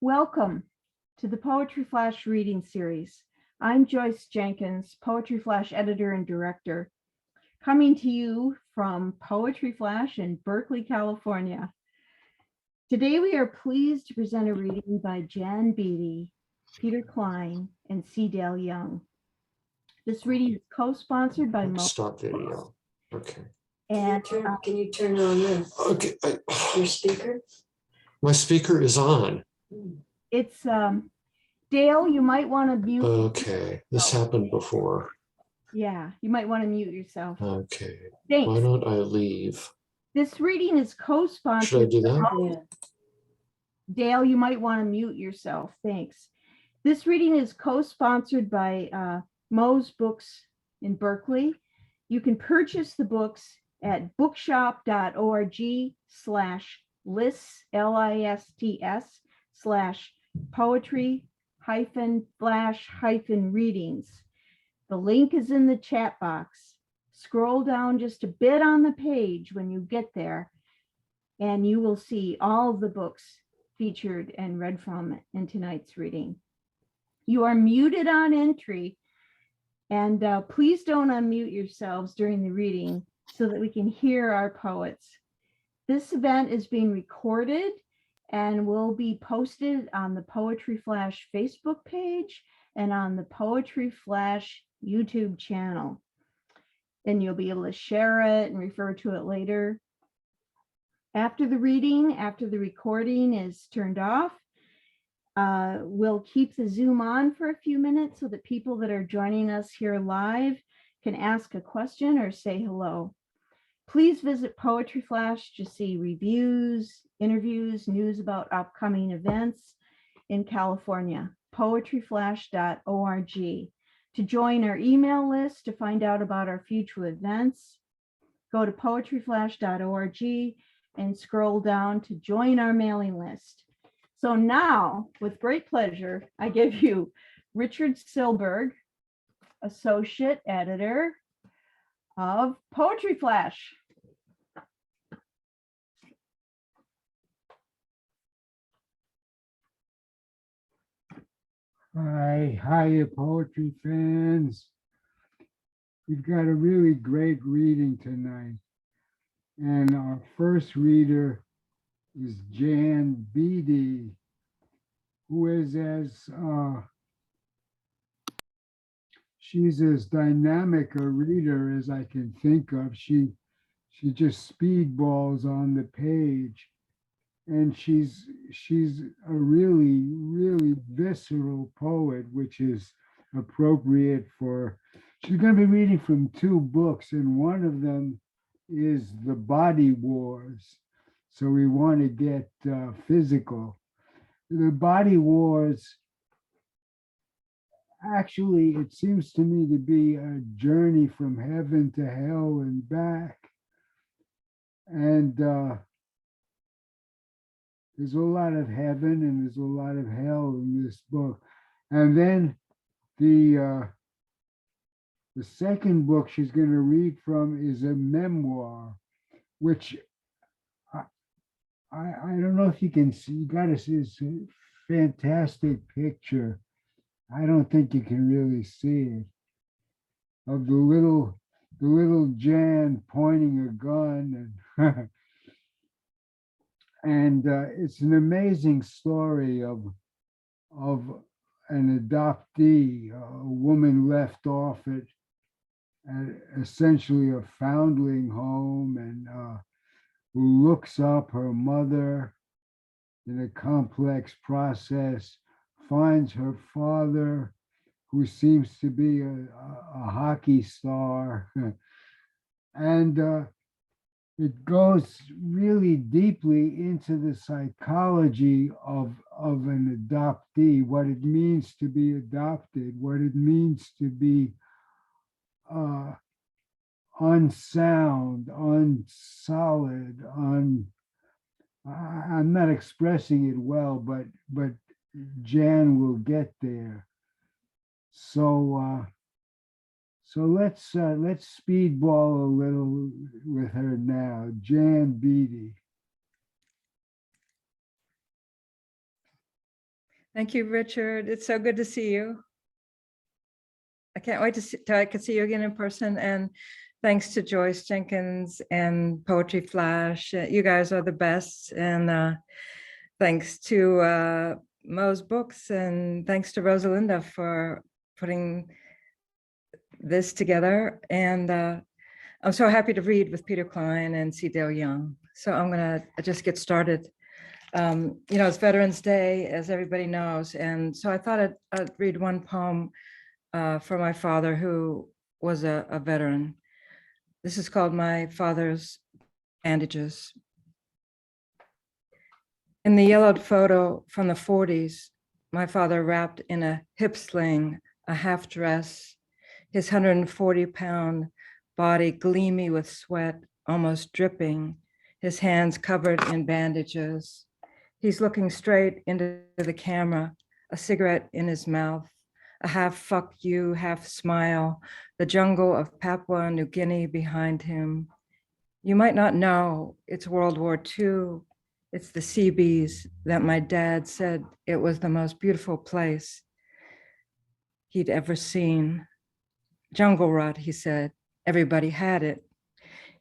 Welcome to the Poetry Flash reading series. I'm Joyce Jenkins, Poetry Flash editor and director, coming to you from Poetry Flash in Berkeley, California. Today we are pleased to present a reading by Jan Beedy, Peter Kline, and C. Dale Young. This reading is co-sponsored by Stop video. Okay. And Can you turn on your speaker? My speaker is on. it's Dale, you might want to mute. Okay, this happened before. Yeah, you might want to mute yourself. Okay. Thanks. Why don't I leave? This reading is co-sponsored. Should I do that? Yeah. Dale, you might want to mute yourself. Thanks. This reading is co-sponsored by Moe's Books in Berkeley. You can purchase the books at bookshop.org/lists, LISTS/poetry-flash-readings. The link is in the chat box. Scroll down just a bit on the page when you get there, and you will see all of the books featured and read from in tonight's reading. You are muted on entry, and please don't unmute yourselves during the reading so that we can hear our poets. This event is being recorded and will be posted on the Poetry Flash Facebook page and on the Poetry Flash YouTube channel. And you'll be able to share it and refer to it later. After the reading, after the recording is turned off, we'll keep the Zoom on for a few minutes so that people that are joining us here live can ask a question or say hello. Please visit Poetry Flash to see reviews, interviews, news about upcoming events in California, poetryflash.org. To join our email list to find out about our future events, go to poetryflash.org and scroll down to join our mailing list. So now, with great pleasure, I give you Richard Silberg, Associate Editor of Poetry Flash. Hi, poetry fans. We've got a really great reading tonight. And our first reader is Jan Beedy, who is she's as dynamic a reader as I can think of. She just speedballs on the page, and she's a really visceral poet, which is appropriate for. She's going to be reading from two books, and one of them is The Body Wars. So we want to get physical. The Body Wars, actually, it seems to me to be a journey from heaven to hell and back. And there's a lot of heaven and there's a lot of hell in this book. And then the second book she's going to read from is a memoir, which I don't know if you can see. You got to see this fantastic picture. I don't think you can really see it, of the little Jan pointing a gun, and it's an amazing story of an adoptee, a woman left off at essentially a foundling home, and who looks up her mother in a complex process, finds her father, who seems to be a hockey star, and it goes really deeply into the psychology of an adoptee, what it means to be adopted, what it means to be unsound, unsolid, I'm not expressing it well, but Jan will get there. So let's speedball a little with her now. Jan Beedy. Thank you, Richard. It's so good to see you. I can't wait till I can see you again in person. And thanks to Joyce Jenkins and Poetry Flash. You guys are the best. And thanks to Mo's Books, and thanks to Rosalinda for putting this together. And I'm so happy to read with Peter Kline and C. Dale Young. So I'm gonna just get started. It's Veterans Day, as everybody knows. And so I thought I'd read one poem for my father, who was a veteran. This is called My Father's Bandages. In the yellowed photo from the 40s, my father wrapped in a hip sling, a half dress, his 140-pound body gleamy with sweat, almost dripping, his hands covered in bandages. He's looking straight into the camera, a cigarette in his mouth, a half fuck you, half smile, the jungle of Papua New Guinea behind him. You might not know, it's World War II. It's the Seabees that my dad said it was the most beautiful place he'd ever seen. Jungle rot, he said. Everybody had it.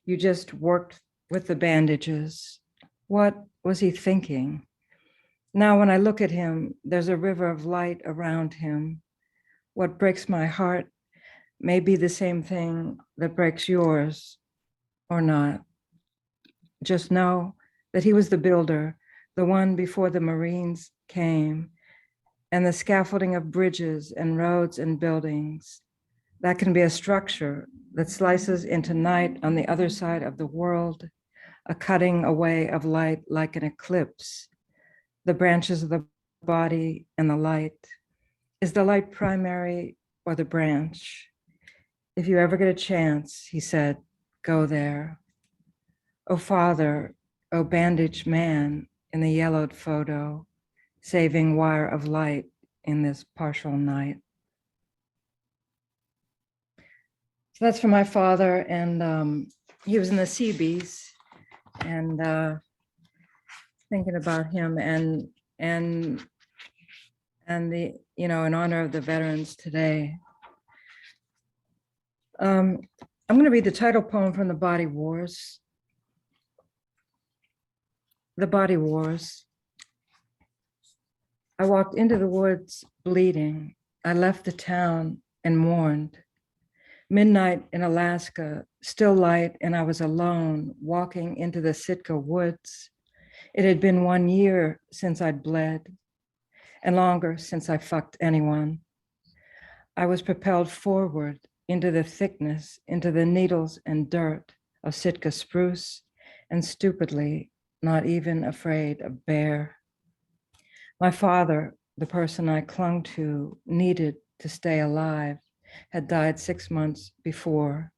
You just worked with the bandages. What was he thinking? Now, when I look at him, there's a river of light around him. What breaks my heart may be the same thing that breaks yours, or not. Just know that he was the builder, the one before the Marines came, and the scaffolding of bridges and roads and buildings. That can be a structure that slices into night on the other side of the world, a cutting away of light like an eclipse. The branches of the body and the light. Is the light primary or the branch? If you ever get a chance, he said, go there. Oh, Father, oh, bandaged man in the yellowed photo, saving wire of light in this partial night. So that's for my father, and he was in the Seabees, and thinking about him and the, in honor of the veterans today. I'm going to read the title poem from The Body Wars. The Body Wars. I walked into the woods bleeding. I left the town and mourned. Midnight in Alaska, still light, and I was alone walking into the Sitka woods. It had been 1 year since I'd bled, and longer since I fucked anyone. I was propelled forward into the thickness, into the needles and dirt of Sitka spruce, and stupidly not even afraid of bear. My father, the person I clung to, needed to stay alive, had died 6 months before.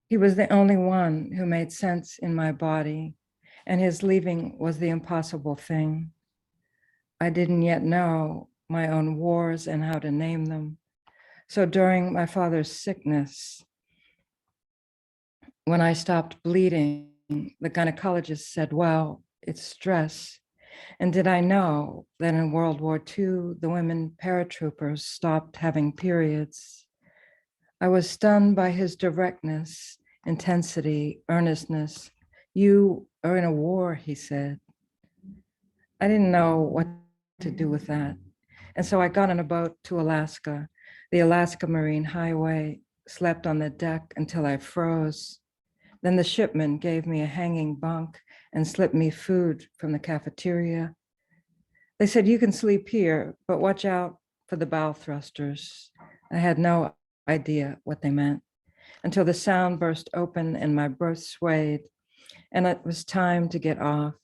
He was the only one who made sense in my body, and his leaving was the impossible thing. I didn't yet know my own wars and how to name them. So during my father's sickness, when I stopped bleeding, the gynecologist said, well, it's stress. And did I know that in World War II, the women paratroopers stopped having periods? I was stunned by his directness, intensity, earnestness. You are in a war, he said. I didn't know what to do with that. And so I got on a boat to Alaska, the Alaska Marine Highway, slept on the deck until I froze. Then the shipman gave me a hanging bunk and slipped me food from the cafeteria. They said, you can sleep here, but watch out for the bow thrusters. I had no idea what they meant until the sound burst open and my berth swayed, and it was time to get off.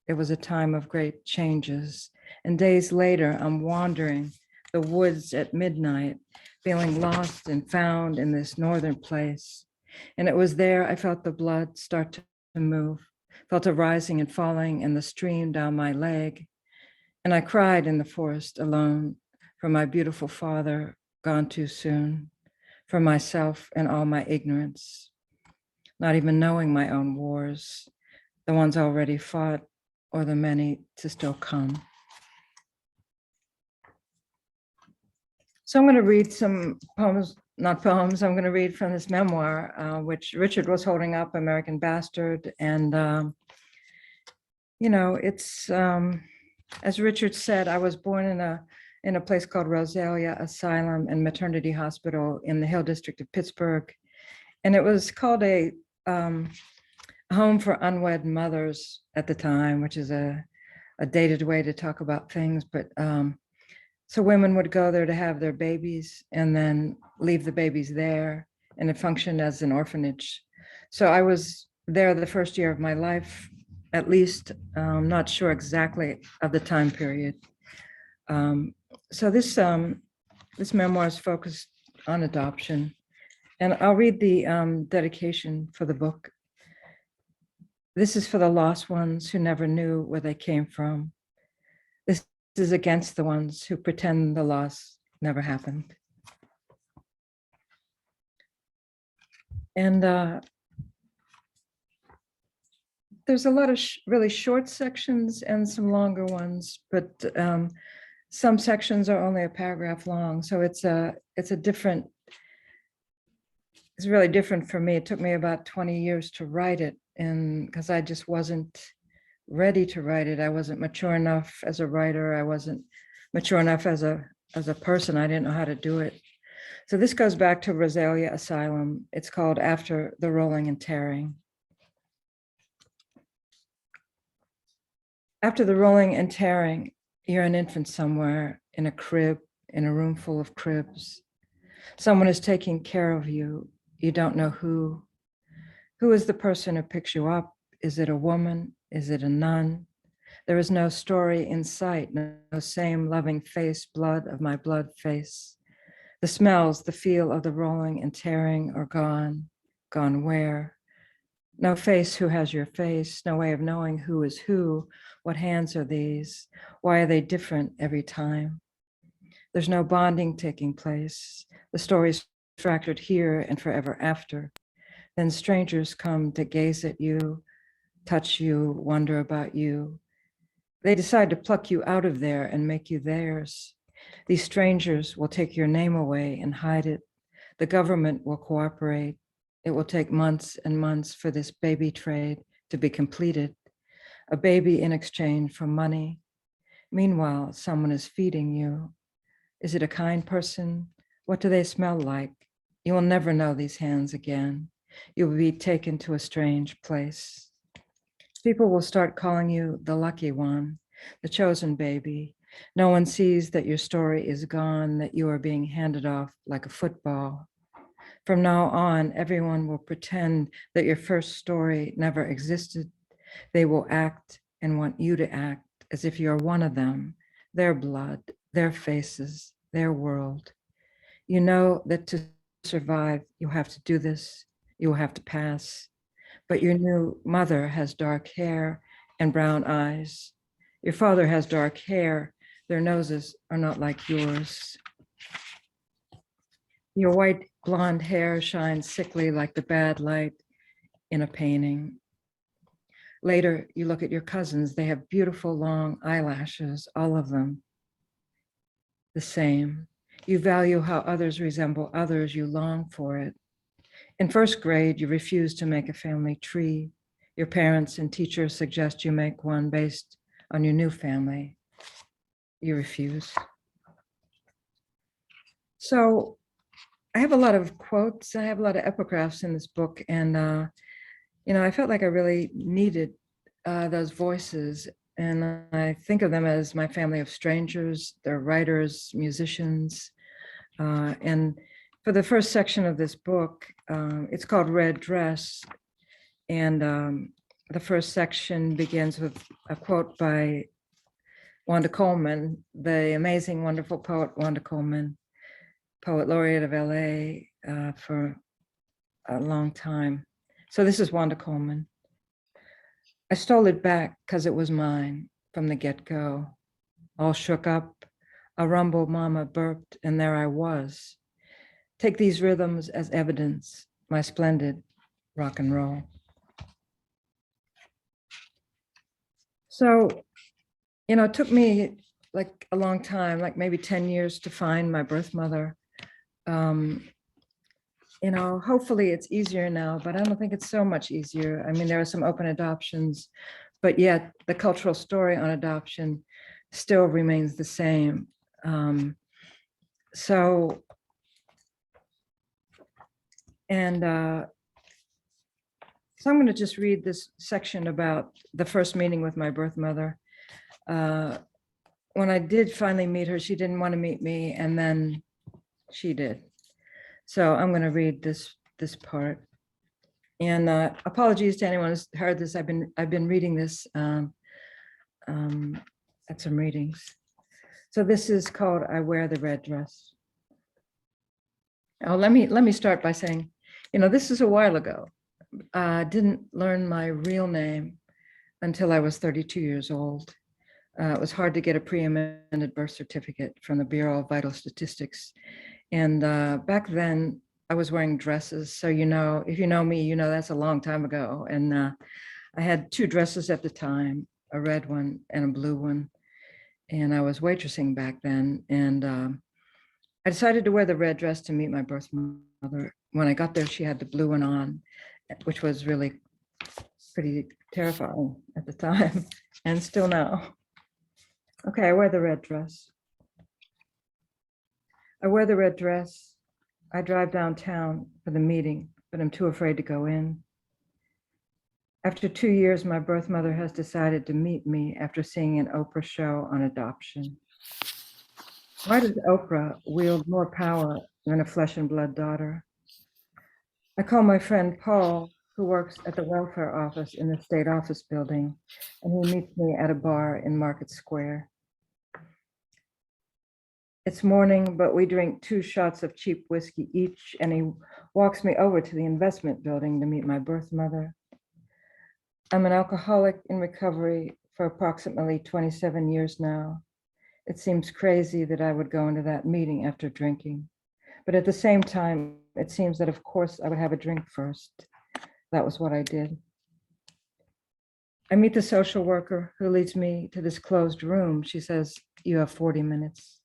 It was a time of great changes. And days later, I'm wandering the woods at midnight, feeling lost and found in this northern place. And it was there I felt the blood start to move, felt a rising and falling in the stream down my leg. And I cried in the forest alone for my beautiful father, gone too soon, for myself and all my ignorance, not even knowing my own wars, the ones already fought or the many to still come. So I'm going to read some poems, not poems, I'm going to read from this memoir, which Richard was holding up, American Bastard. And, it's, as Richard said, I was born in a place called Rosalia Asylum and Maternity Hospital in the Hill District of Pittsburgh. And it was called a home for unwed mothers at the time, which is a dated way to talk about things. But so women would go there to have their babies and then leave the babies there, and it functioned as an orphanage. So I was there the first year of my life, at least. Not sure exactly of the time period. So this memoir is focused on adoption, and I'll read the dedication for the book. This is for the lost ones who never knew where they came from. This is against the ones who pretend the loss never happened. And there's a lot of really short sections and some longer ones, but some sections are only a paragraph long. So it's really different for me. It took me about 20 years to write it, and because I just wasn't ready to write it. I wasn't mature enough as a writer. I wasn't mature enough as a person. I didn't know how to do it. So this goes back to Rosalia Asylum. It's called After the Rolling and Tearing. After the rolling and tearing, you're an infant somewhere in a crib, in a room full of cribs. Someone is taking care of you. You don't know who. Who is the person who picks you up? Is it a woman? Is it a nun? There is no story in sight, no same loving face, blood of my blood face. The smells, the feel of the rolling and tearing are gone. Gone where? No face who has your face, no way of knowing who is who. What hands are these? Why are they different every time? There's no bonding taking place. The story's fractured here and forever after. Then strangers come to gaze at you, touch you, wonder about you. They decide to pluck you out of there and make you theirs. These strangers will take your name away and hide it. The government will cooperate. It will take months and months for this baby trade to be completed. A baby in exchange for money. Meanwhile, someone is feeding you. Is it a kind person? What do they smell like? You will never know these hands again. You will be taken to a strange place. People will start calling you the lucky one, the chosen baby. No one sees that your story is gone, that you are being handed off like a football. From now on, everyone will pretend that your first story never existed. They will act and want you to act as if you're one of them, their blood, their faces, their world. You know that to survive, you have to do this, you will have to pass. But your new mother has dark hair and brown eyes. Your father has dark hair. Their noses are not like yours. Your white blonde hair shines sickly like the bad light in a painting. Later, you look at your cousins. They have beautiful long eyelashes, all of them the same. You value how others resemble others. You long for it. In first grade, you refuse to make a family tree. Your parents and teachers suggest you make one based on your new family. You refuse. So I have a lot of quotes. I have a lot of epigraphs in this book. And, I felt like I really needed those voices. And I think of them as my family of strangers. They're writers, musicians. And for the first section of this book, it's called Red Dress. And the first section begins with a quote by Wanda Coleman, the amazing, wonderful poet, Wanda Coleman, poet laureate of LA for a long time. So this is Wanda Coleman. I stole it back because it was mine from the get-go. All shook up, a rumble mama burped, and there I was. Take these rhythms as evidence, my splendid rock and roll. So, it took me like a long time, like maybe 10 years to find my birth mother. Hopefully it's easier now, but I don't think it's so much easier. I mean, there are some open adoptions, but yet the cultural story on adoption still remains the same. So I'm going to just read this section about the first meeting with my birth mother. When I did finally meet her, she didn't want to meet me, and then she did. So I'm going to read this part. And apologies to anyone who's heard this. I've been reading this at some readings. So this is called "I Wear the Red Dress." Oh, let me start by saying, this is a while ago. I didn't learn my real name until I was 32 years old. It was hard to get a pre-amended birth certificate from the Bureau of Vital Statistics. And back then I was wearing dresses. So, if you know me, that's a long time ago. And I had two dresses at the time, a red one and a blue one. And I was waitressing back then. And I decided to wear the red dress to meet my birth mother. When I got there, she had the blue one on, which was really pretty terrifying at the time and still now. Okay, I wear the red dress. I wear the red dress. I drive downtown for the meeting, but I'm too afraid to go in. After 2 years, my birth mother has decided to meet me after seeing an Oprah show on adoption. Why does Oprah wield more power than a flesh and blood daughter? I call my friend Paul, who works at the welfare office in the state office building, and he meets me at a bar in Market Square. It's morning, but we drink 2 shots of cheap whiskey each, and he walks me over to the investment building to meet my birth mother. I'm an alcoholic in recovery for approximately 27 years now. It seems crazy that I would go into that meeting after drinking, but at the same time, it seems that of course I would have a drink first. That was what I did. I meet the social worker who leads me to this closed room. She says, "You have 40 minutes."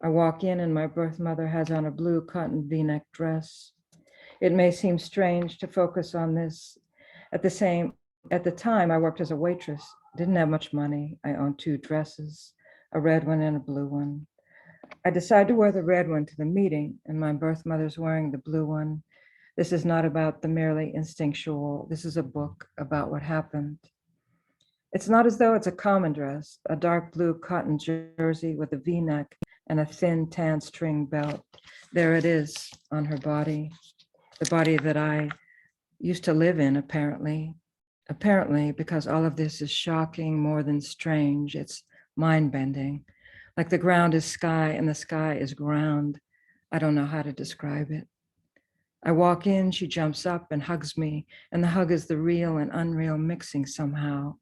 I walk in and my birth mother has on a blue cotton V-neck dress. It may seem strange to focus on this. At the time I worked as a waitress, didn't have much money. I owned 2 dresses, a red one and a blue one. I decide to wear the red one to the meeting, and my birth mother's wearing the blue one. This is not about the merely instinctual. This is a book about what happened. It's not as though it's a common dress, a dark blue cotton jersey with a V-neck and a thin tan string belt. There it is on her body, the body that I used to live in, apparently. Apparently, because all of this is shocking more than strange. It's mind-bending, like the ground is sky and the sky is ground. I don't know how to describe it. I walk in, she jumps up and hugs me, and the hug is the real and unreal mixing somehow.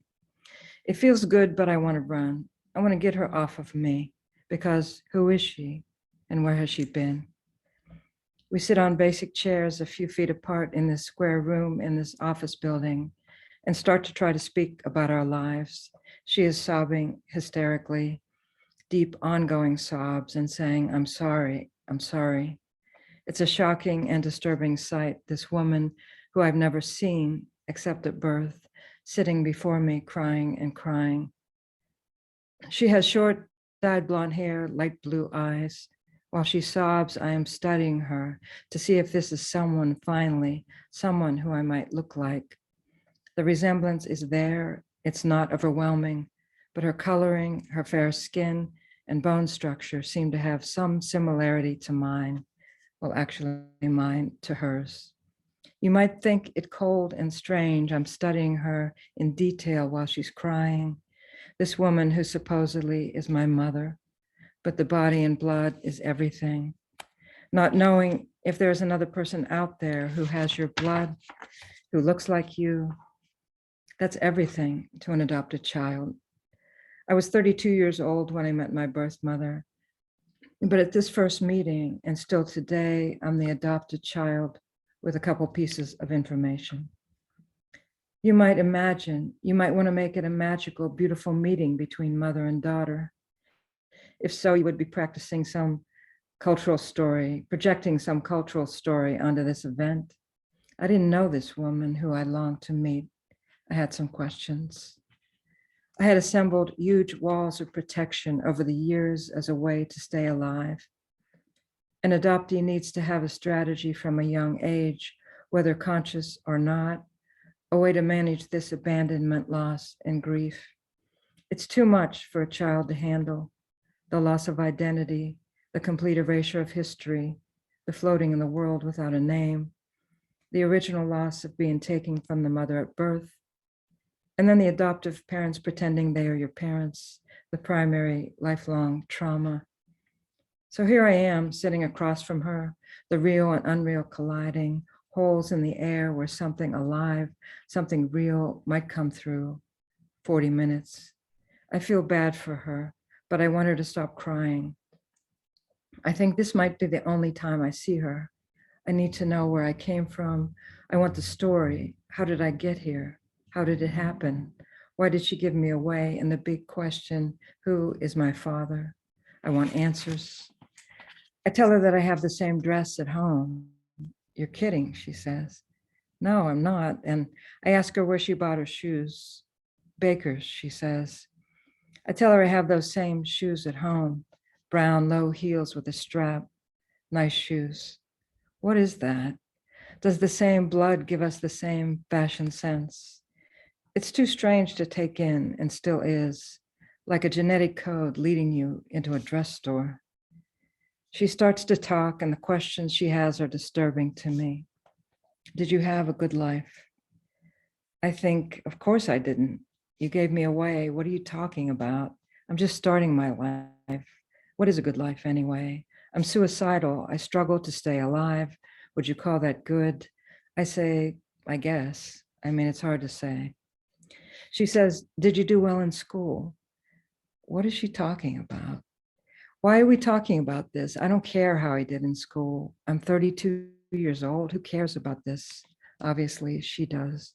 It feels good, but I want to run. I want to get her off of me, because who is she and where has she been? We sit on basic chairs a few feet apart in this square room in this office building and start to try to speak about our lives. She is sobbing hysterically, deep ongoing sobs, and saying, "I'm sorry, I'm sorry." It's a shocking and disturbing sight, this woman who I've never seen except at birth, sitting before me crying and crying. She has short, dyed blonde hair, light blue eyes. While she sobs, I am studying her to see if this is someone, finally, someone who I might look like. The resemblance is there. It's not overwhelming, but her coloring, her fair skin, and bone structure seem to have some similarity to mine. Well, actually mine to hers. You might think it cold and strange. I'm studying her in detail while she's crying. This woman who supposedly is my mother, but the body and blood is everything. Not knowing if there's another person out there who has your blood, who looks like you, that's everything to an adopted child. I was 32 years old when I met my birth mother, but at this first meeting, and still today, I'm the adopted child with a couple pieces of information. You might imagine, you might want to make it a magical, beautiful meeting between mother and daughter. If so, you would be practicing some cultural story, projecting some cultural story onto this event. I didn't know this woman who I longed to meet. I had some questions. I had assembled huge walls of protection over the years as a way to stay alive. An adoptee needs to have a strategy from a young age, whether conscious or not, a way to manage this abandonment, loss, and grief. It's too much for a child to handle. The loss of identity, the complete erasure of history, the floating in the world without a name, the original loss of being taken from the mother at birth, and then the adoptive parents pretending they are your parents, the primary lifelong trauma. So here I am sitting across from her, the real and unreal colliding, holes in the air where something alive, something real might come through. 40 minutes. I feel bad for her, but I want her to stop crying. I think this might be the only time I see her. I need to know where I came from. I want the story. How did I get here? How did it happen? Why did she give me away? And the big question, who is my father? I want answers. I tell her that I have the same dress at home. You're kidding, she says. No, I'm not. And I ask her where she bought her shoes. Baker's, she says. I tell her I have those same shoes at home, brown low heels with a strap, nice shoes. What is that? Does the same blood give us the same fashion sense? It's too strange to take in and still is, like a genetic code leading you into a dress store. She starts to talk and the questions she has are disturbing to me. Did you have a good life? I think, of course I didn't. You gave me away. What are you talking about? I'm just starting my life. What is a good life anyway? I'm suicidal. I struggle to stay alive. Would you call that good? I say, I guess. I mean, it's hard to say. She says, did you do well in school? What is she talking about? Why are we talking about this? I don't care how I did in school. I'm 32 years old. Who cares about this? Obviously, she does.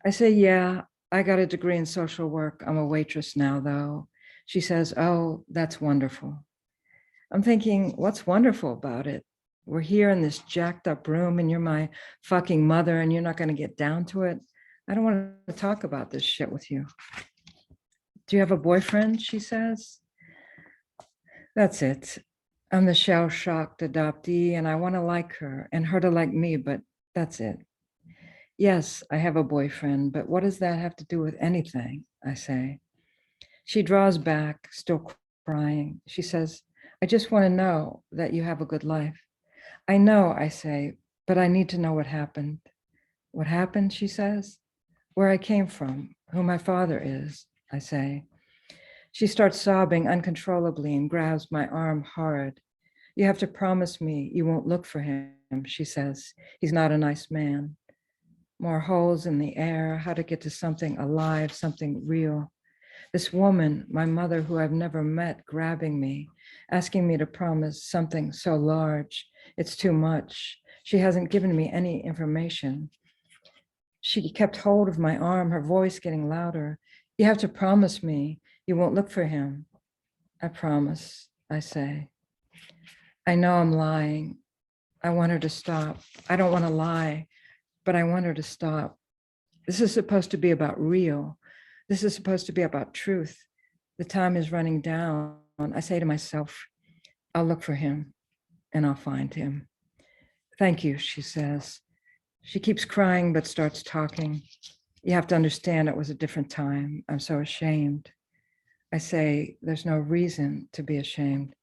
I say, yeah, I got a degree in social work. I'm a waitress now, though. She says, oh, that's wonderful. I'm thinking, what's wonderful about it? We're here in this jacked up room and you're my fucking mother and you're not going to get down to it. I don't want to talk about this shit with you. Do you have a boyfriend? She says. That's it. I'm the shell-shocked adoptee and I want to like her and her to like me, but that's it. Yes, I have a boyfriend, but what does that have to do with anything? I say. She draws back, still crying. She says, I just want to know that you have a good life. I know, I say, but I need to know what happened. What happened, she says? Where I came from, who my father is, I say. She starts sobbing uncontrollably and grabs my arm hard. You have to promise me you won't look for him, she says. He's not a nice man. More holes in the air, how to get to something alive, something real. This woman, my mother, who I've never met, grabbing me, asking me to promise something so large. It's too much. She hasn't given me any information. She kept hold of my arm, her voice getting louder. You have to promise me you won't look for him. I promise, I say. I know I'm lying. I want her to stop. I don't want to lie, but I want her to stop. This is supposed to be about real. This is supposed to be about truth. The time is running down. I say to myself, I'll look for him and I'll find him. Thank you, she says. She keeps crying, but starts talking. You have to understand it was a different time. I'm so ashamed. I say, there's no reason to be ashamed.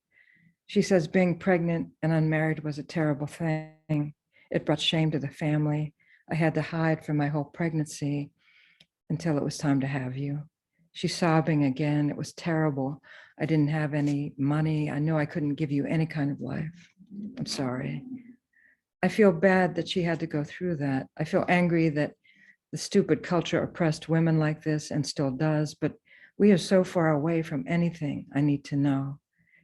She says being pregnant and unmarried was a terrible thing. It brought shame to the family. I had to hide from my whole pregnancy until it was time to have you. She's sobbing again. It was terrible. I didn't have any money. I knew I couldn't give you any kind of life. I'm sorry. I feel bad that she had to go through that. I feel angry that the stupid culture oppressed women like this and still does, but we are so far away from anything I need to know.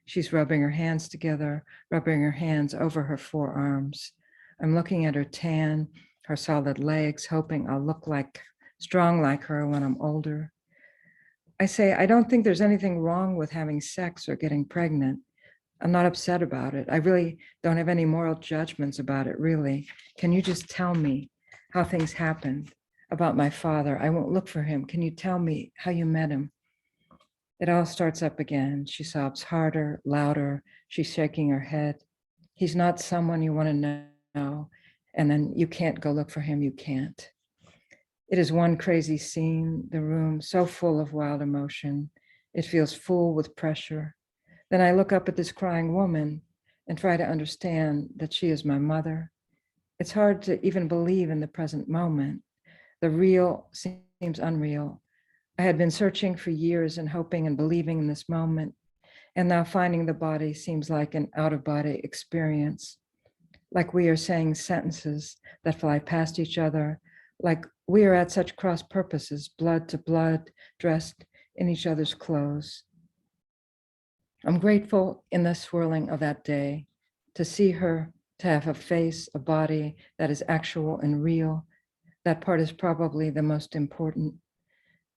She's rubbing her hands together, rubbing her hands over her forearms. I'm looking at her tan, her solid legs, hoping I'll look strong like her when I'm older. I say, I don't think there's anything wrong with having sex or getting pregnant. I'm not upset about it. I really don't have any moral judgments about it, really. Can you just tell me how things happened about my father? I won't look for him. Can you tell me how you met him? It all starts up again. She sobs harder, louder. She's shaking her head. He's not someone you want to know. And then you can't go look for him. You can't. It is one crazy scene, the room so full of wild emotion. It feels full with pressure. Then I look up at this crying woman and try to understand that she is my mother. It's hard to even believe in the present moment. The real seems unreal. I had been searching for years and hoping and believing in this moment. And now finding the body seems like an out-of-body experience. Like we are saying sentences that fly past each other, like we are at such cross purposes, blood to blood, dressed in each other's clothes. I'm grateful in the swirling of that day to see her, to have a face, a body that is actual and real. That part is probably the most important.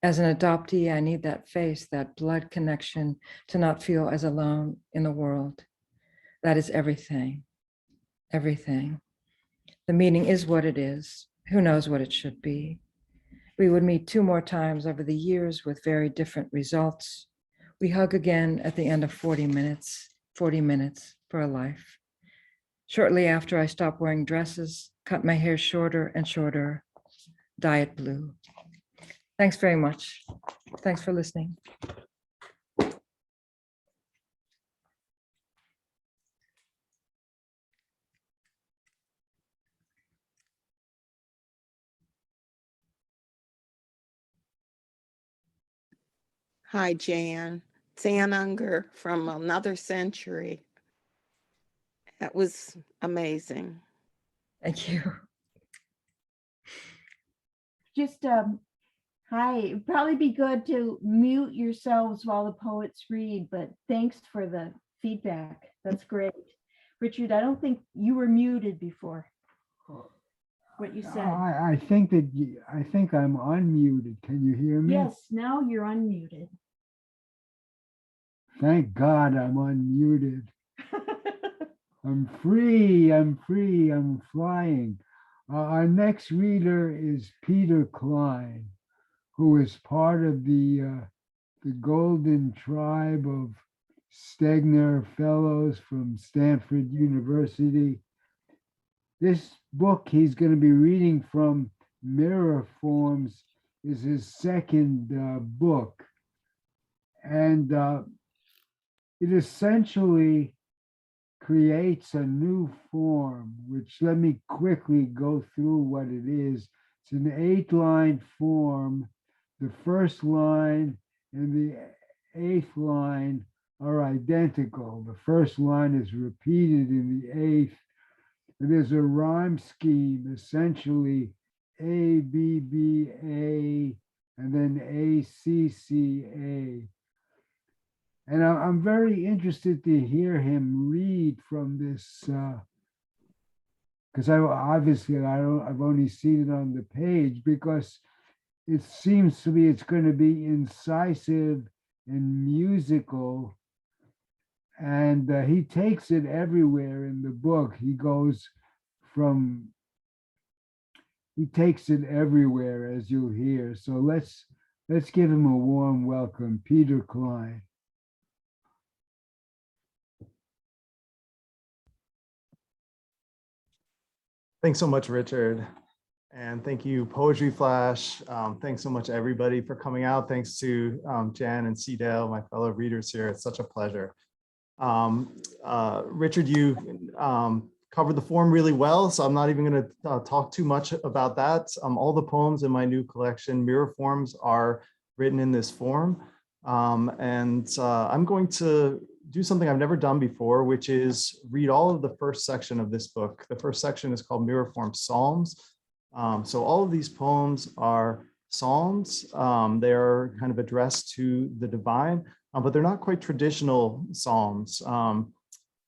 As an adoptee, I need that face, that blood connection to not feel as alone in the world. That is everything, everything. The meaning is what it is. Who knows what it should be? We would meet 2 more times over the years with very different results. We hug again at the end of 40 minutes for a life. Shortly after, I stopped wearing dresses, cut my hair shorter and shorter, dye it blue. Thanks very much. Thanks for listening. Hi, Jan. It's Ann Unger from Another Century. That was amazing. Thank you. Just, hi, it'd probably be good to mute yourselves while the poets read, but thanks for the feedback. That's great. Richard, I don't think you were muted before. What you said. I think that I think I'm unmuted. Can you hear me? Yes, now you're unmuted. Thank God I'm unmuted. I'm free. I'm free. I'm flying. Our next reader is Peter Kline, who is part of the Golden Tribe of Stegner Fellows from Stanford University. This book he's going to be reading from, Mirror Forms, is his second book. And it essentially creates a new form, which let me quickly go through what it is. It's an 8-line form. The first line and the 8th line are identical. The first line is repeated in the 8th. And there's a rhyme scheme, essentially A, B, B, A, and then A, C, C, A. And I'm very interested to hear him read from this, because I've only seen it on the page, because it seems to me it's going to be incisive and musical. And he takes it everywhere in the book. He takes it everywhere, as you'll hear. So let's give him a warm welcome, Peter Kline. Thanks so much, Richard. And thank you, Poetry Flash. Thanks so much, everybody, for coming out. Thanks to Jan and Cedale, my fellow readers here. It's such a pleasure. Richard, you covered the form really well, so I'm not even going to talk too much about that. All the poems in my new collection, Mirror Forms, are written in this form. I'm going to do something I've never done before, which is read all of the first section of this book. The first section is called Mirror Form Psalms. So all of these poems are psalms. They are kind of addressed to the divine, but they're not quite traditional psalms.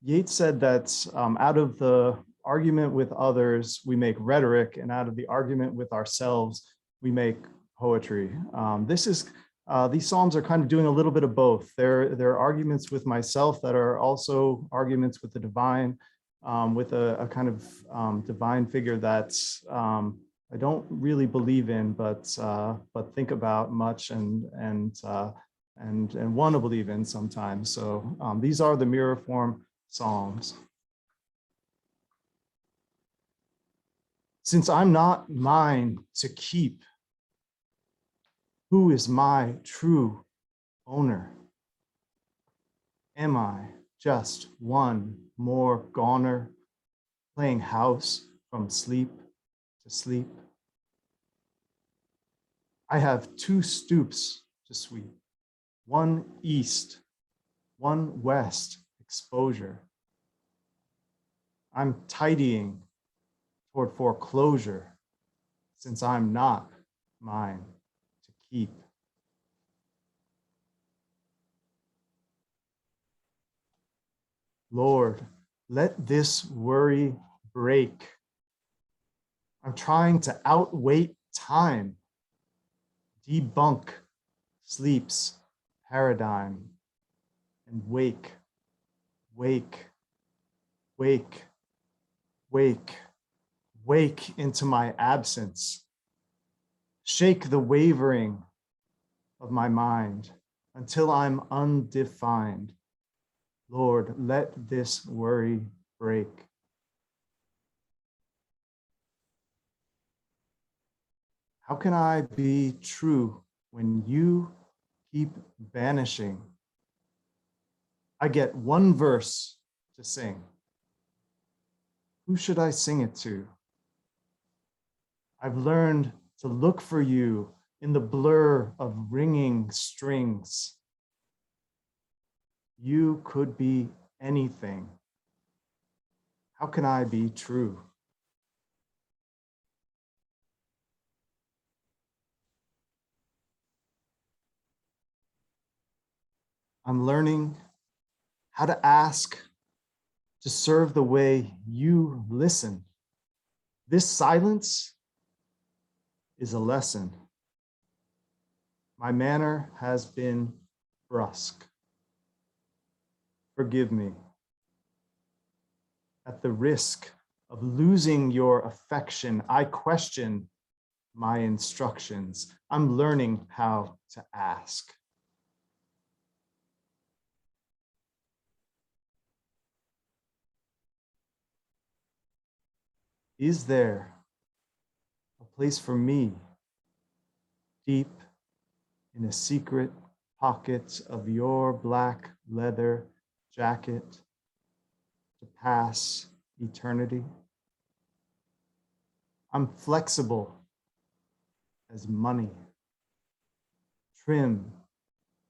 Yeats said that out of the argument with others, we make rhetoric, and out of the argument with ourselves, we make poetry. This is These Psalms are kind of doing a little bit of both. They're arguments with myself that are also arguments with the divine, with a kind of divine figure that's I don't really believe in, but think about much and want to believe in sometimes. So these are the mirror form Psalms. Since I'm not mine to keep, who is my true owner? Am I just one more goner, playing house from sleep to sleep? I have 2 stoops to sweep, one east, one west exposure. I'm tidying toward foreclosure, since I'm not mine to keep. Lord, let this worry break. I'm trying to outweight time, debunk sleep's paradigm, and wake, wake, wake, wake, wake into my absence. Shake the wavering of my mind until I'm undefined. Lord, let this worry break. How can I be true when you keep vanishing? I get one verse to sing. Who should I sing it to? I've learned to look for you in the blur of ringing strings. You could be anything. How can I be true? I'm learning how to ask, to serve the way you listen. This silence is a lesson. My manner has been brusque. Forgive me. At the risk of losing your affection, I question my instructions. I'm learning how to ask. Is there a place for me deep in a secret pocket of your black leather jacket to pass eternity? I'm flexible as money, trim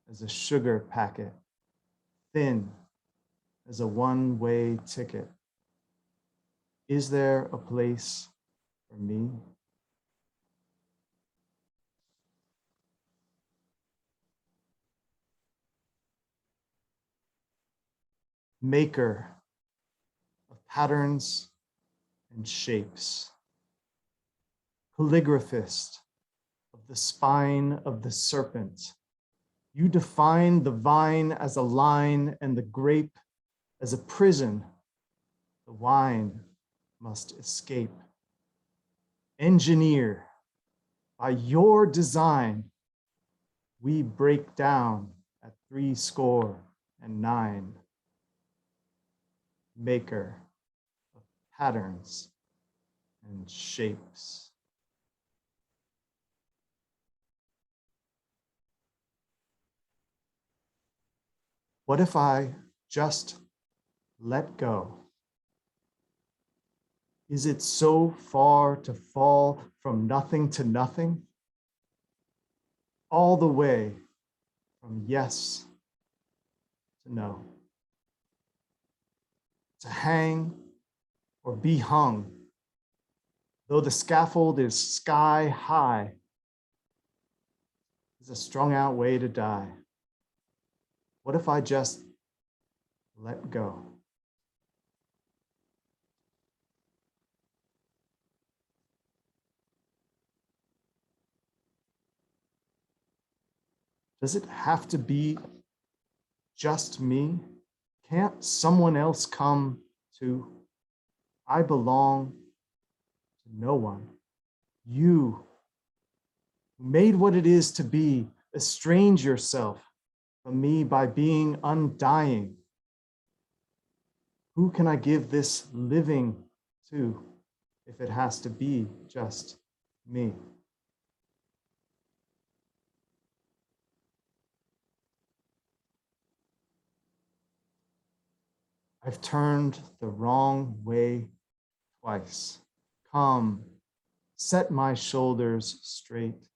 as a sugar packet, thin as a one-way ticket. Is there a place for me? Maker of patterns and shapes, calligraphist of the spine of the serpent. You define the vine as a line and the grape as a prison. The wine must escape. Engineer, by your design, we break down at 69. Maker of patterns and shapes. What if I just let go? Is it so far to fall from nothing to nothing? All the way from yes to no. To hang or be hung, though the scaffold is sky high, is a strung out way to die. What if I just let go? Does it have to be just me? Can't someone else come too? I belong to no one. You who made what it is to be, estrange yourself from me by being undying. Who can I give this living to if it has to be just me? I've turned the wrong way twice. Come, set my shoulders straight.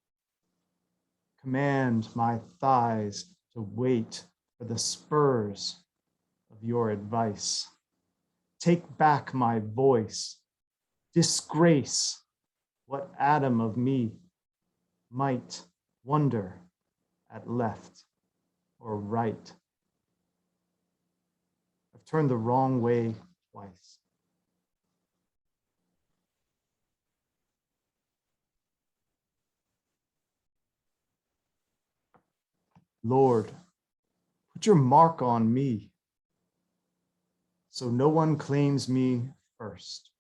Command my thighs to wait for the spurs of your advice. Take back my voice. Disgrace what atom of me might wonder at left or right. I've turned the wrong way twice. Lord, put your mark on me so no one claims me first.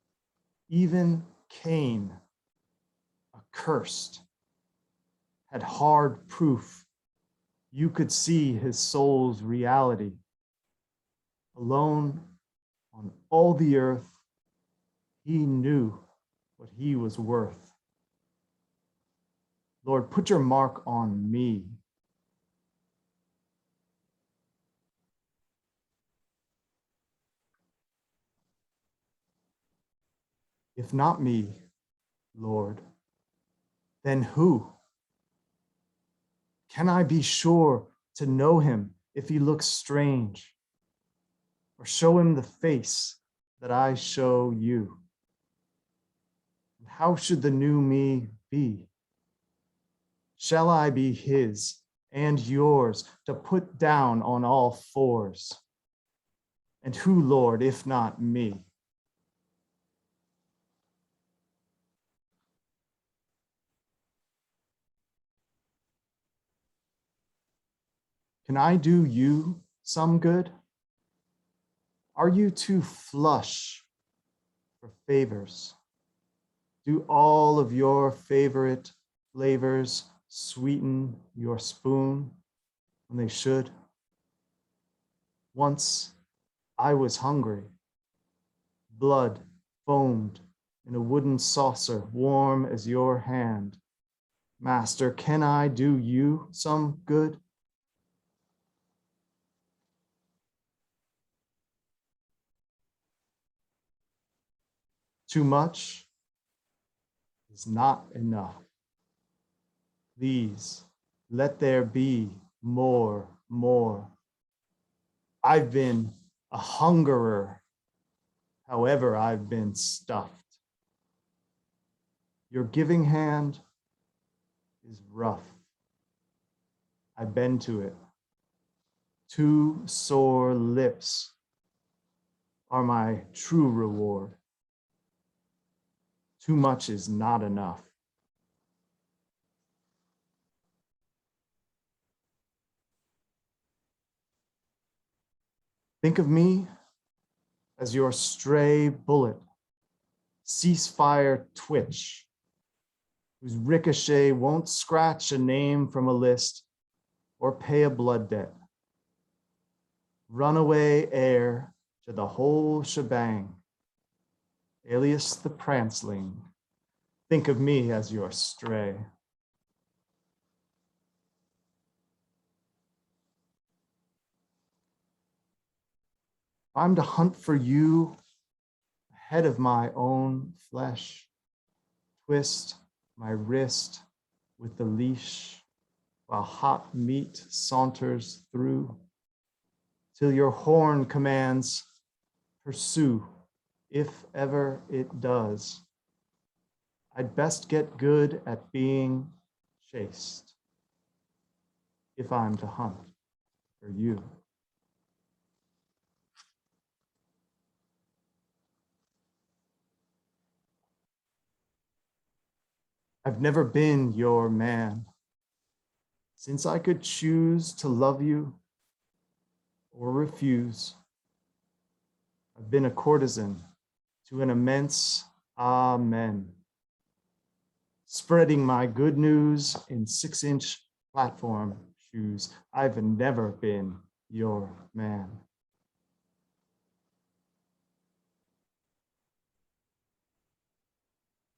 Even Cain, accursed, had hard proof you could see his soul's reality. Alone on all the earth, he knew what he was worth. Lord, put your mark on me. If not me, Lord, then who? Can I be sure to know him if he looks strange, or show him the face that I show you? And how should the new me be? Shall I be his and yours to put down on all fours? And who, Lord, if not me? Can I do you some good? Are you too flush for favors? Do all of your favorite flavors sweeten your spoon when they should? Once I was hungry. Blood foamed in a wooden saucer warm as your hand. Master, can I do you some good? Too much is not enough. Please, let there be more. I've been a hungerer, however I've been stuffed. Your giving hand is rough. I bend to it. Two sore lips are my true reward. Too much is not enough. Think of me as your stray bullet, ceasefire twitch, whose ricochet won't scratch a name from a list or pay a blood debt. Runaway heir to the whole shebang, alias the prancling. Think of me as your stray. I'm to hunt for you ahead of my own flesh, twist my wrist with the leash while hot meat saunters through, till your horn commands, pursue, if ever it does. I'd best get good at being chased if I'm to hunt for you. I've never been your man Since I could choose to love you or refuse, I've been a courtesan to an immense amen, spreading my good news in 6-inch platform shoes. I've never been your man.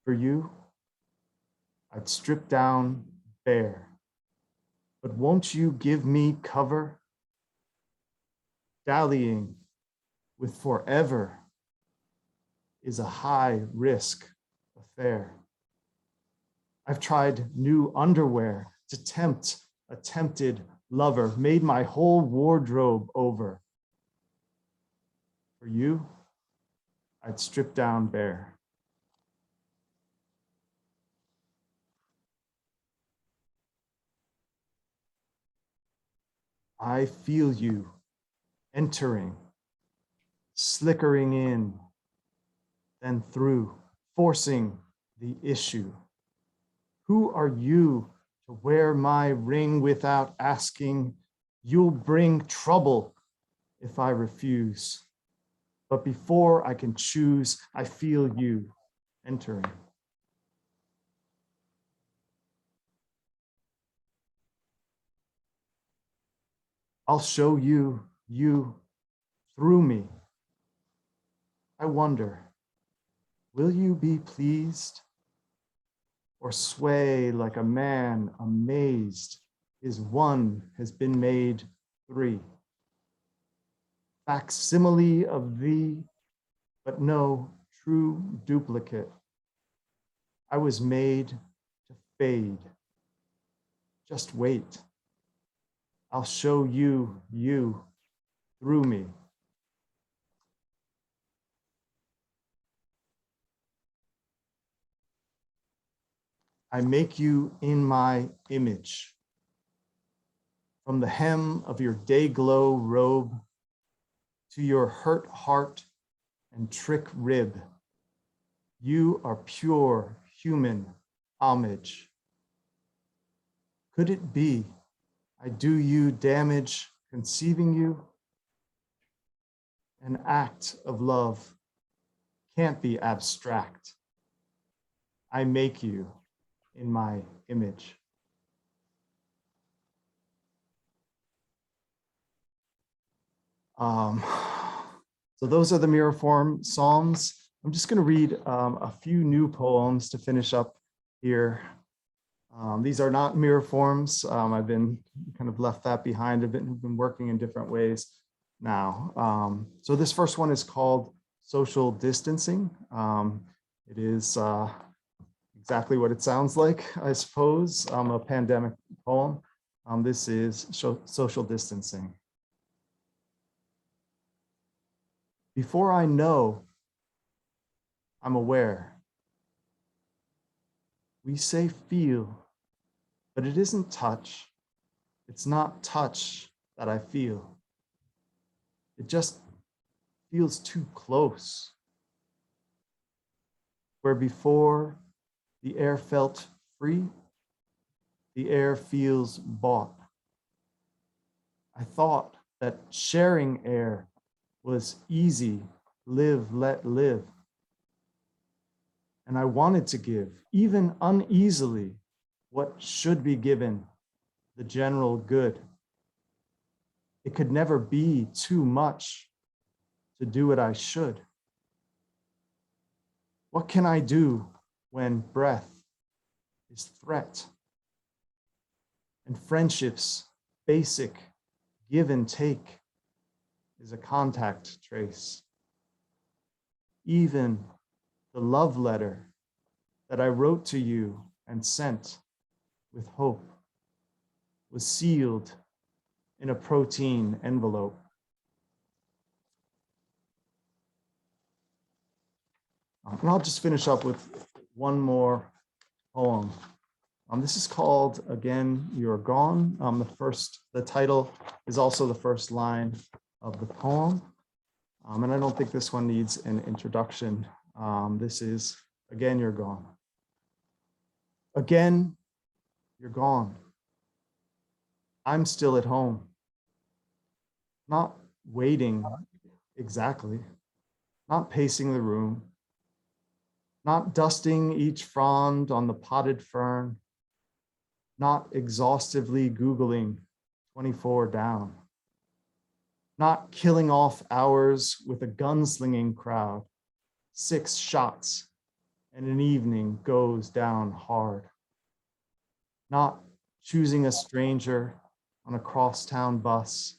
For you, I'd strip down bare, but won't you give me cover? Dallying with forever is a high risk affair. I've tried new underwear to tempt a tempted lover, made my whole wardrobe over. For you, I'd strip down bare. I feel you entering, slickering in, then through, forcing the issue. Who are you to wear my ring without asking? You'll bring trouble if I refuse. But before I can choose, I feel you entering. I'll show you through me. I wonder, will you be pleased or sway like a man amazed his one has been made 3? Facsimile of thee, but no true duplicate. I was made to fade. Just wait. I'll show you through me. I make you in my image. From the hem of your day glow robe to your hurt heart and trick rib, you are pure human homage. Could it be I do you damage conceiving you? An act of love can't be abstract. I make you in my image. So those are the mirror form Psalms. I'm just going to read a few new poems to finish up here. These are not mirror forms. I've been kind of left that behind. I've been working in different ways now. So this first one is called Social Distancing. It is exactly what it sounds like, I suppose, a pandemic poem. This is Social Distancing. Before I know, I'm aware. We say feel, but it isn't touch. It's not touch that I feel. It just feels too close. Where before the air felt free, the air feels bought. I thought that sharing air was easy, live, let live. And I wanted to give, even uneasily, what should be given, the general good. It could never be too much to do what I should. What can I do when breath is threat? And friendship's basic give and take is a contact trace. Even the love letter that I wrote to you and sent with hope was sealed in a protein envelope. And I'll just finish up with one more poem. This is called, again, You're Gone. The title is also the first line of the poem. And I don't think this one needs an introduction. This is, again, you're gone. Again, you're gone. I'm still at home. Not waiting exactly, not pacing the room, not dusting each frond on the potted fern, not exhaustively Googling 24 down, not killing off hours with a gunslinging crowd, 6 shots and an evening goes down hard, not choosing a stranger on a crosstown bus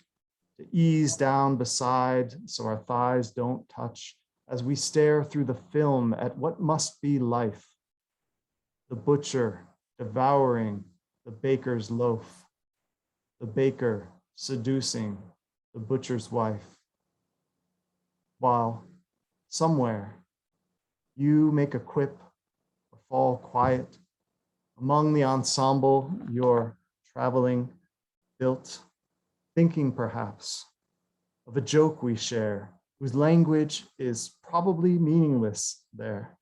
to ease down beside so our thighs don't touch as we stare through the film at what must be life. The butcher devouring the baker's loaf, the baker seducing the butcher's wife, while somewhere you make a quip or fall quiet among the ensemble you're traveling built, thinking perhaps of a joke we share whose language is probably meaningless there,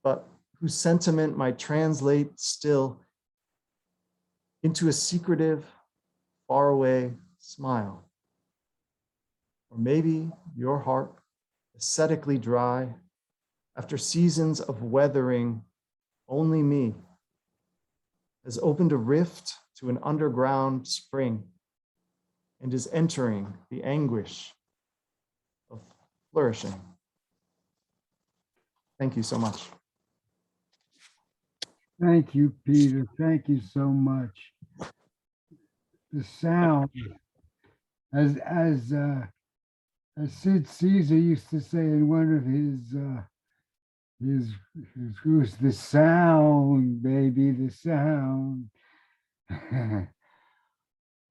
but whose sentiment might translate still into a secretive, faraway smile. Or maybe your heart, ascetically dry, after seasons of weathering only me, has opened a rift to an underground spring and is entering the anguish of flourishing. Thank you so much. Thank you, Peter. Thank you so much. The sound, as Sid Caesar used to say in one of his groups, the sound, baby, the sound.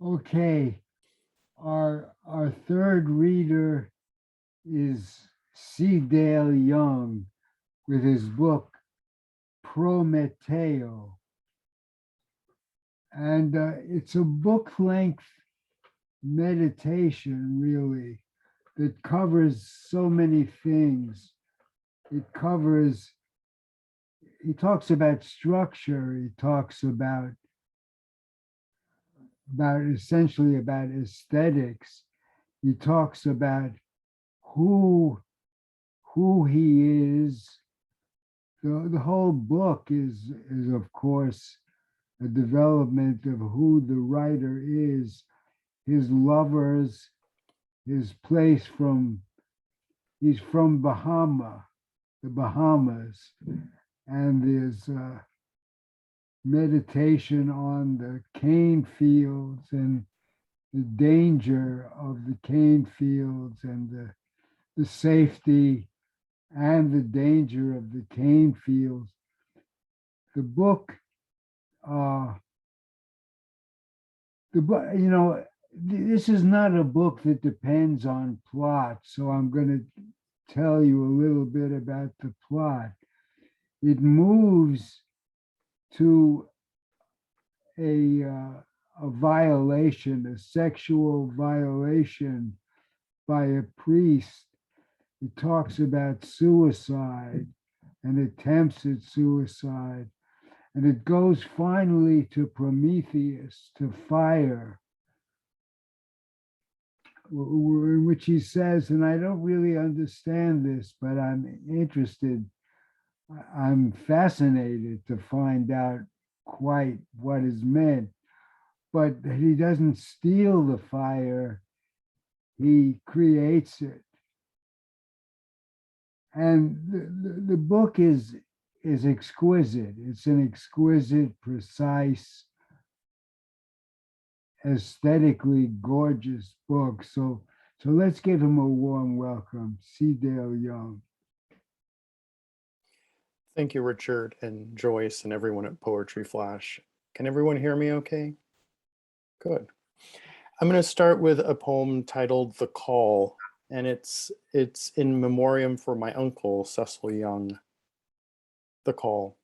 Okay, our third reader is C. Dale Young with his book Prometeo. And it's a book-length meditation, really, that covers so many things. He talks about structure, he talks about essentially about aesthetics. He talks about who he is. The whole book is of course a development of who the writer is, his lovers, his place he's from the Bahamas, and there's meditation on the cane fields and the danger of the cane fields and the safety and the danger of the cane fields. The book, this is not a book that depends on plot, so I'm going to tell you a little bit about the plot. It moves to a violation, a sexual violation by a priest. It talks about suicide and attempts at suicide. And it goes finally to Prometheus, to fire, in which he says, and I don't really understand this, but I'm interested, I'm fascinated to find out quite what is meant. But he doesn't steal the fire, he creates it. And the book is exquisite. It's an exquisite, precise, aesthetically gorgeous book. So let's give him a warm welcome, C. Dale Young. Thank you, Richard and Joyce and everyone at Poetry Flash. Can everyone hear me okay? Good. I'm going to start with a poem titled The Call, and it's in memoriam for my uncle, Cecil Young. The Call.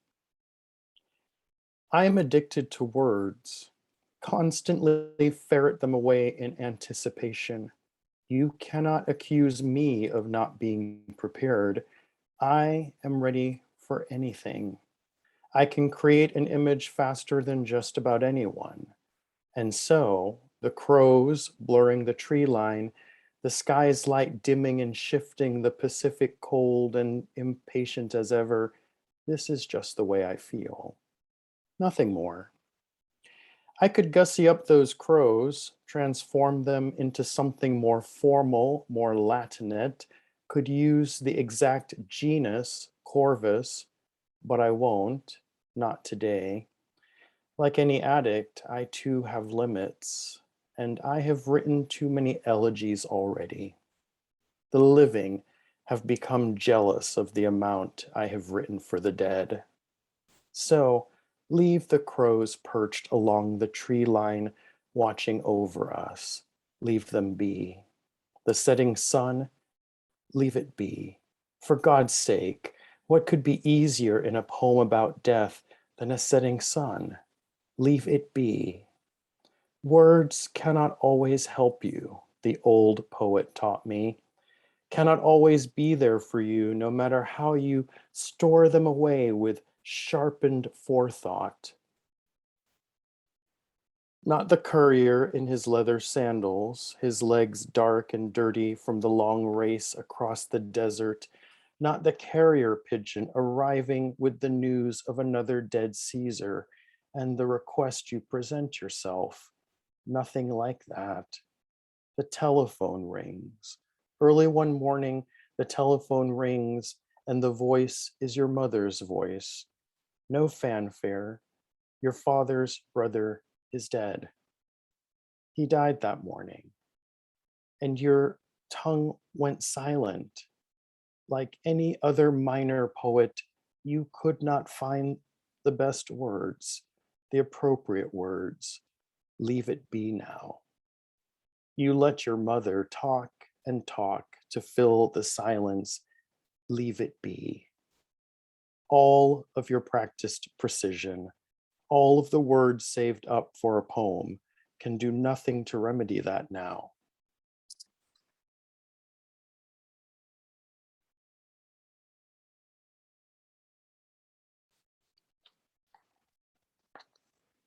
I am addicted to words, constantly ferret them away in anticipation. You cannot accuse me of not being prepared. I am ready for anything. I can create an image faster than just about anyone. And so the crows blurring the tree line, the sky's light dimming and shifting, the Pacific cold and impatient as ever, this is just the way I feel. Nothing more. I could gussy up those crows, transform them into something more formal, more Latinate, could use the exact genus, Corvus, but I won't, not today. Like any addict, I too have limits, and I have written too many elegies already. The living have become jealous of the amount I have written for the dead. So leave the crows perched along the tree line watching over us. Leave them be. The setting sun, leave it be. For God's sake, what could be easier in a poem about death than a setting sun? Leave it be. Words cannot always help you, the old poet taught me, cannot always be there for you, no matter how you store them away with sharpened forethought. Not the courier in his leather sandals, his legs dark and dirty from the long race across the desert, not the carrier pigeon arriving with the news of another dead Caesar and the request you present yourself. Nothing like that. The telephone rings. Early one morning, the telephone rings and the voice is your mother's voice. No fanfare. Your father's brother is dead. He died that morning. And your tongue went silent. Like any other minor poet, you could not find the best words, the appropriate words. Leave it be now. You let your mother talk and talk to fill the silence. Leave it be. All of your practiced precision, all of the words saved up for a poem can do nothing to remedy that now.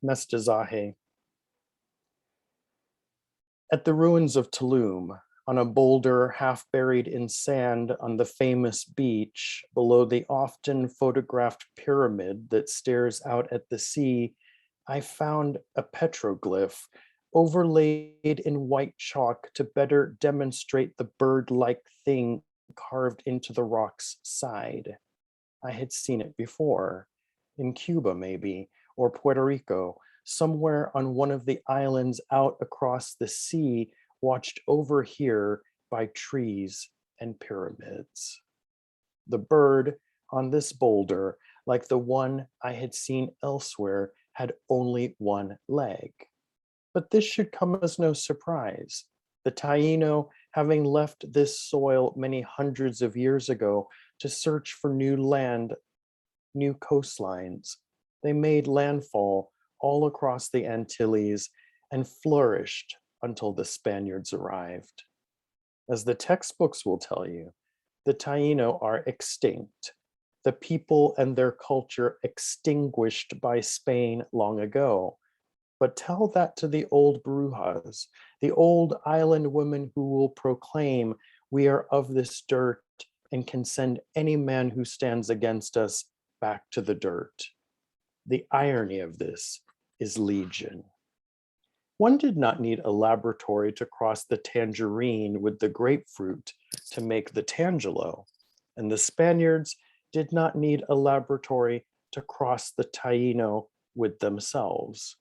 Mestizaje. At the ruins of Tulum, on a boulder half buried in sand on the famous beach below the often photographed pyramid that stares out at the sea, I found a petroglyph overlaid in white chalk to better demonstrate the bird-like thing carved into the rock's side. I had seen it before, in Cuba maybe, or Puerto Rico, somewhere on one of the islands out across the sea, watched over here by trees and pyramids. The bird on this boulder, like the one I had seen elsewhere, had only one leg. But this should come as no surprise. The Taino, having left this soil many hundreds of years ago to search for new land, new coastlines, they made landfall all across the Antilles and flourished until the Spaniards arrived. As the textbooks will tell you, the Taino are extinct, the people and their culture extinguished by Spain long ago. But tell that to the old brujas, the old island women who will proclaim we are of this dirt and can send any man who stands against us back to the dirt. The irony of this is legion. One did not need a laboratory to cross the tangerine with the grapefruit to make the tangelo, and the Spaniards did not need a laboratory to cross the Taino with themselves.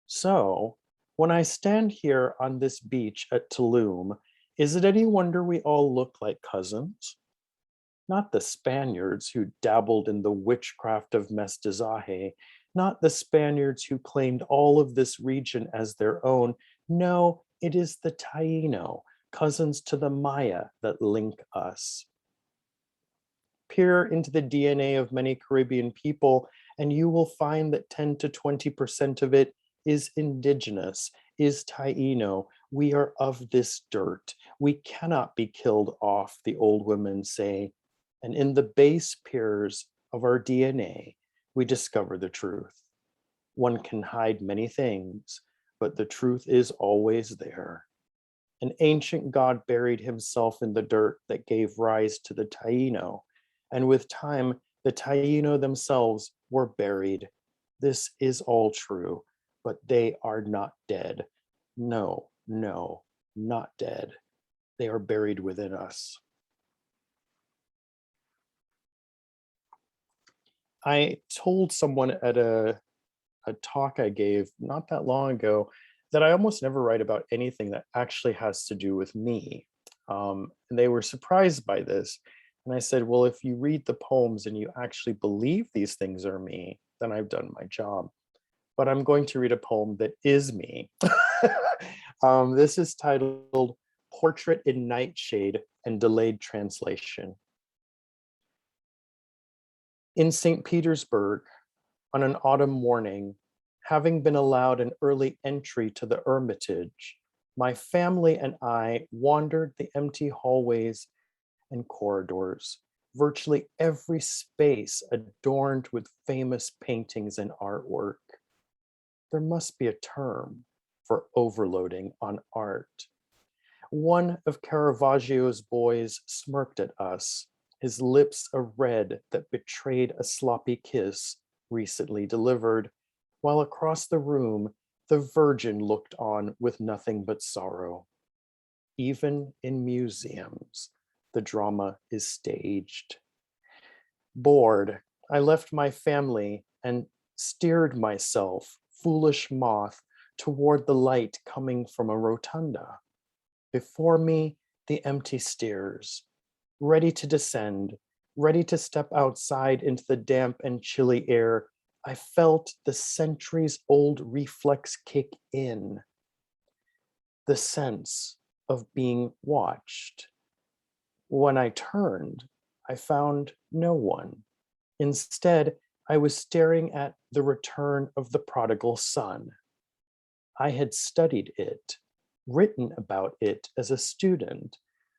So, when I stand here on this beach at Tulum, is it any wonder we all look like cousins? Not the Spaniards who dabbled in the witchcraft of mestizaje, not the Spaniards who claimed all of this region as their own. No, it is the Taino, cousins to the Maya, that link us. Peer into the DNA of many Caribbean people, and you will find that 10 to 20% of it is indigenous, is Taino. We are of this dirt. We cannot be killed off, the old women say. And in the base pairs of our DNA, we discover the truth. One can hide many things, but the truth is always there. An ancient god buried himself in the dirt that gave rise to the Taino, and with time, the Taino themselves were buried. This is all true, but they are not dead. No, no, not dead. They are buried within us. I told someone at a talk I gave not that long ago that I almost never write about anything that actually has to do with me. And they were surprised by this. And I said, well, if you read the poems and you actually believe these things are me, then I've done my job. But I'm going to read a poem that is me. This is titled Portrait in Nightshade and Delayed Translation. In St. Petersburg, on an autumn morning, having been allowed an early entry to the Hermitage, my family and I wandered the empty hallways and corridors, virtually every space adorned with famous paintings and artwork. There must be a term for overloading on art. One of Caravaggio's boys smirked at us, his lips a red that betrayed a sloppy kiss recently delivered, while across the room, the Virgin looked on with nothing but sorrow. Even in museums, the drama is staged. Bored, I left my family and steered myself, foolish moth, toward the light coming from a rotunda. Before me, the empty stairs, ready to descend, ready to step outside into the damp and chilly air, I felt the centuries-old reflex kick in. The sense of being watched. When I turned, I found no one. Instead, I was staring at the return of the prodigal son. I had studied it, written about it as a student,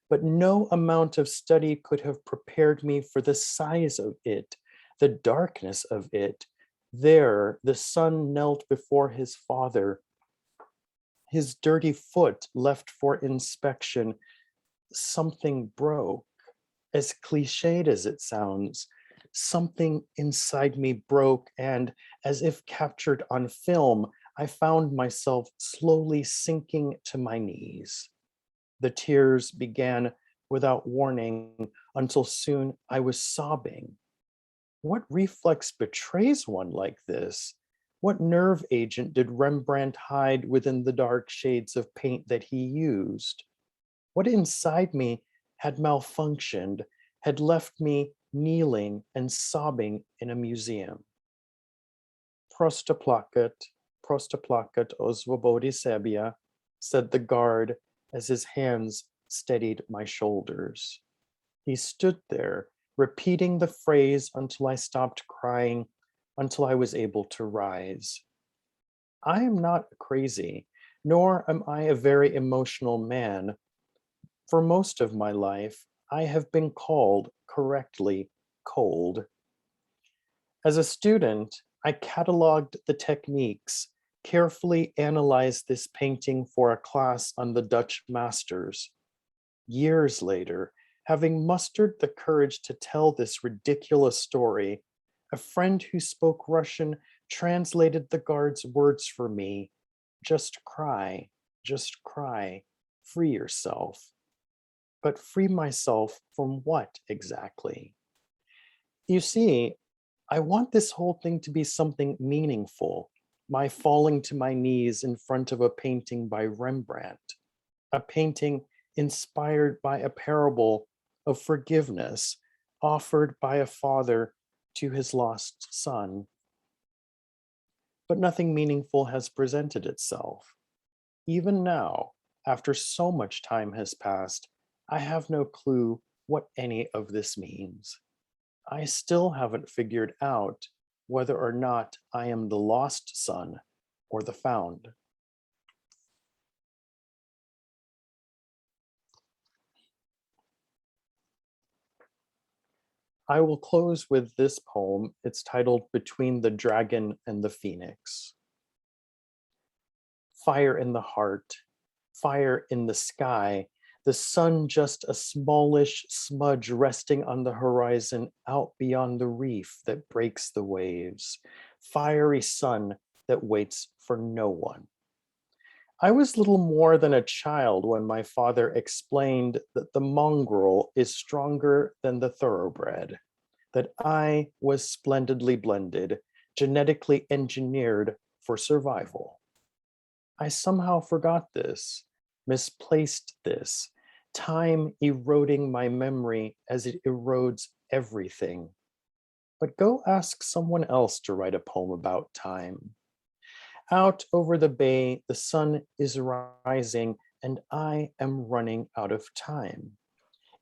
but no amount of study could have prepared me for the size of it, the darkness of it. There, the son knelt before his father, his dirty foot left for inspection. Something broke, as cliched as it sounds. Something inside me broke, and as if captured on film, I found myself slowly sinking to my knees. The tears began without warning until soon I was sobbing. What reflex betrays one like this? What nerve agent did Rembrandt hide within the dark shades of paint that he used? What inside me had malfunctioned, had left me kneeling and sobbing in a museum? Prosta placet o svobodi sebia, said the guard as his hands steadied my shoulders. He stood there, repeating the phrase until I stopped crying, until I was able to rise. I am not crazy, nor am I a very emotional man. For most of my life, I have been called correctly cold. As a student, I cataloged the techniques, carefully analyzed this painting for a class on the Dutch masters. Years later, having mustered the courage to tell this ridiculous story, a friend who spoke Russian translated the guard's words for me. Just cry, free yourself. But free myself from what exactly? You see, I want this whole thing to be something meaningful, my falling to my knees in front of a painting by Rembrandt, a painting inspired by a parable of forgiveness offered by a father to his lost son. But nothing meaningful has presented itself. Even now, after so much time has passed, I have no clue what any of this means. I still haven't figured out whether or not I am the lost son or the found. I will close with this poem. It's titled Between the Dragon and the Phoenix. fire in the heart, fire in the sky, the sun just a smallish smudge resting on the horizon out beyond the reef that breaks the waves, fiery sun that waits for no one. I was little more than a child when my father explained that the mongrel is stronger than the thoroughbred, that I was splendidly blended, genetically engineered for survival. I somehow forgot this, misplaced this, time eroding my memory as it erodes everything. But go ask someone else to write a poem about time. Out over the bay, the sun is rising, and I am running out of time.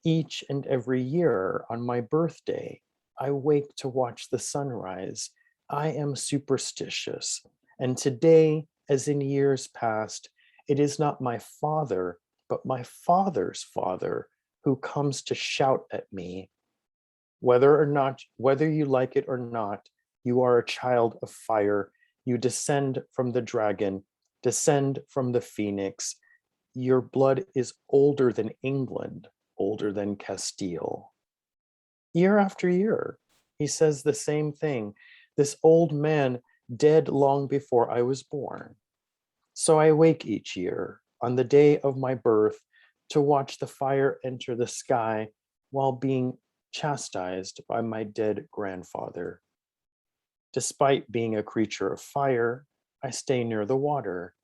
Each and every year on my birthday, I wake to watch the sunrise. I am superstitious, and today, as in years past, it is not my father, but my father's father who comes to shout at me. Whether you like it or not, you are a child of fire. You descend from the dragon, descend from the phoenix. Your blood is older than England, older than Castile. Year after year, he says the same thing. This old man dead long before I was born. So I wake each year on the day of my birth to watch the fire enter the sky while being chastised by my dead grandfather. Despite being a creature of fire, I stay near the water.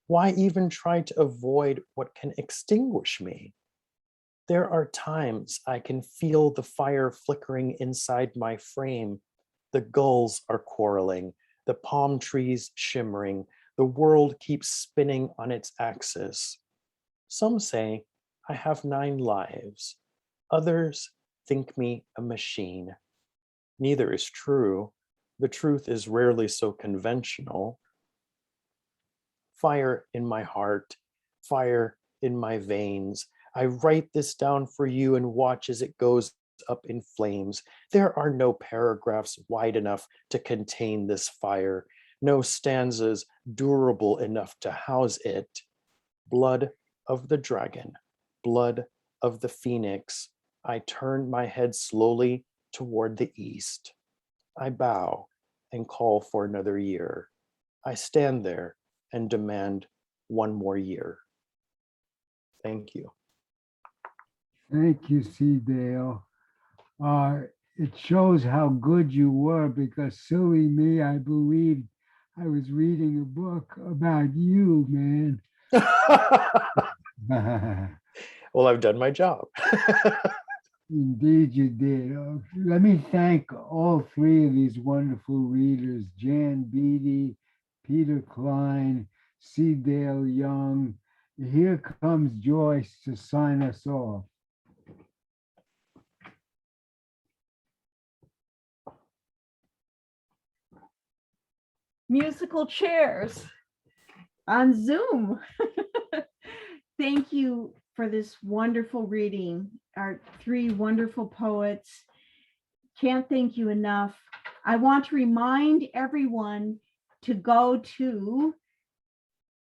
Why even try to avoid what can extinguish me? There are times I can feel the fire flickering inside my frame. The gulls are quarreling, the palm trees shimmering, the world keeps spinning on its axis. Some say I have 9 lives. Others think me a machine. Neither is true. The truth is rarely so conventional. Fire in my heart, fire in my veins. I write this down for you and watch as it goes up in flames. There are no paragraphs wide enough to contain this fire, no stanzas durable enough to house it. Blood of the dragon, blood of the phoenix. I turn my head slowly toward the east. I bow and call for another year. I stand there and demand one more year. Thank you. Thank you, C. Dale. It shows how good you were, because silly me, I believed I was reading a book about you, man. Well, I've done my job. Indeed, you did. Let me thank all 3 of these wonderful readers, Jan Beedy, Peter Kline, C. Dale Young. Here comes Joyce to sign us off. Musical chairs on Zoom. Thank you for this wonderful reading. Our 3 wonderful poets. Can't thank you enough. I want to remind everyone to go to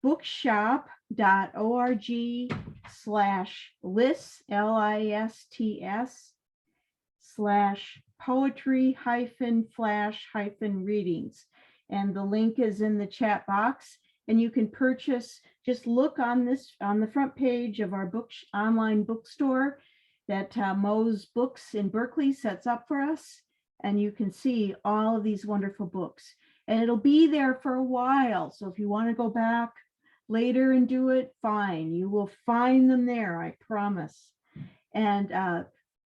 bookshop.org/lists, LISTS/poetry-flash-readings. And the link is in the chat box, and you can purchase, just look on the front page of our online bookstore that Mo's Books in Berkeley sets up for us, and you can see all of these wonderful books. And it'll be there for a while, so if you want to go back later and do it, fine. You will find them there, I promise. And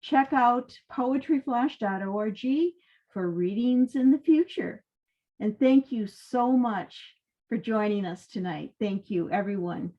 check out poetryflash.org for readings in the future. And thank you so much for joining us tonight. Thank you, everyone.